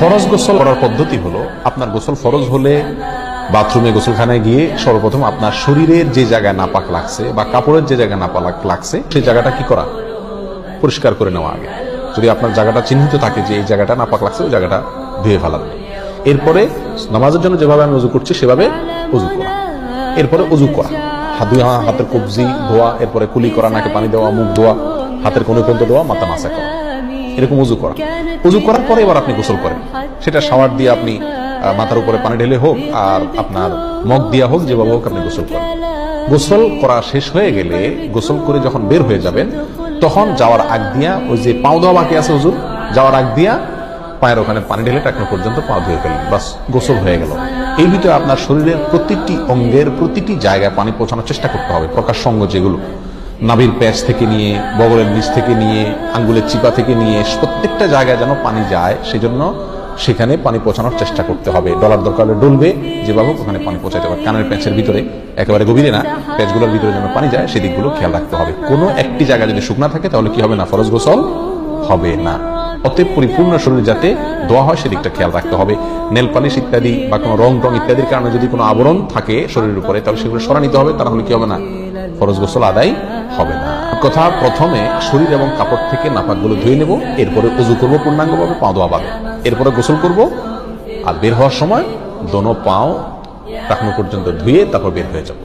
ফরজ গোসল করার পদ্ধতি হলো, আপনার গোসল ফরজ হলে বাথরুমে গোসলখানায় গিয়ে সর্বপ্রথম আপনার শরীরের যে জায়গায় নাপাক লাগছে বা কাপড়ের যে জায়গায় নাপাক লাগছে সেই জায়গাটা কি করা, পরিষ্কার করে নেওয়া আগে। যদি আপনার জায়গাটা চিহ্নিত থাকে যে এই জায়গাটা নাপাক লাগছে, ওই জায়গাটা ধুয়ে ফেলাবে। এরপরে নামাজের জন্য যেভাবে আমি উযু করছি সেভাবে উযু করা। এরপরে উযু করা, হাতের কবজি ধোয়া, এরপরে কুলি করা, নাকে পানি দেওয়া, মুখ ধোয়া, হাতের কোন পর্যন্ত ধোয়া, মাথা মাসা করা, এরকম উযু করা। উযু করার পরে এবার আপনি গোসল করেন। সেটা শাওয়ার দিয়ে আপনি মাথার উপরে পানি ঢেলে হোক আর আপনার মগ দিয়া হোক, যেভাবে হোক আপনি গোসল করেন। গোসল করা শেষ হয়ে গেলে, গোসল করে যখন বের হয়ে যাবেন, তখন যাওয়ার আগ দিয়া ওই যে পাও দেওয়া বাকি আছে হুজুর, যাওয়ার আগ দিয়া পায়ের ওখানে পানি ঢেলে টাকনো পর্যন্ত পা ধুয়ে ফেলেন, বাস গোসল হয়ে গেল। এই ভিতরে আপনার শরীরের প্রতিটি অঙ্গের প্রতিটি জায়গায় পানি পৌঁছানোর চেষ্টা করতে হবে। প্রকাশ্য অঙ্গ যেগুলো, নাভির প্যাচ থেকে নিয়ে, বগলের নিচ থেকে নিয়ে, আঙ্গুলের চিপা থেকে নিয়ে, প্রত্যেকটা জায়গায় যেন পানি যায়, সেজন্য সেখানে পানি পৌঁছানোর চেষ্টা করতে হবে। ডলার দরকার ডলবে, যেভাবে ওখানে পানি পৌঁছাতে হবে। কানের প্যাচের ভিতরে, একেবারে গভীরে না, প্যাচগুলোর ভিতরে যেন পানি যায়, সেদিকগুলো খেয়াল রাখতে হবে। কোনো একটি জায়গা যদি শুকনা থাকে তাহলে কি হবে না, ফরজ গোসল হবে না। অতএব পরিপূর্ণ শরীর যাতে ধোয়া হয় সেদিকটা খেয়াল রাখতে হবে। নেল পালিশ ইত্যাদি বা কোনো রং টং ইত্যাদির কারণে যদি কোনো আবরণ থাকে শরীরের উপরে, তাহলে সেগুলো সরা নিতে হবে, তাহলে কি হবে না, ফরজ গোসল আদায় হবে না। কথা, প্রথমে শরীর এবং কাপড় থেকে নাপাকগুলো ধুয়ে নেব, এরপরে উযু করবো পূর্ণাঙ্গভাবে, পা ধোয়া পাবে, এরপরে গোসল করব। আর বের হওয়ার সময় দোনো পাও টাকনো পর্যন্ত ধুয়ে তারপর বের হয়ে যাব।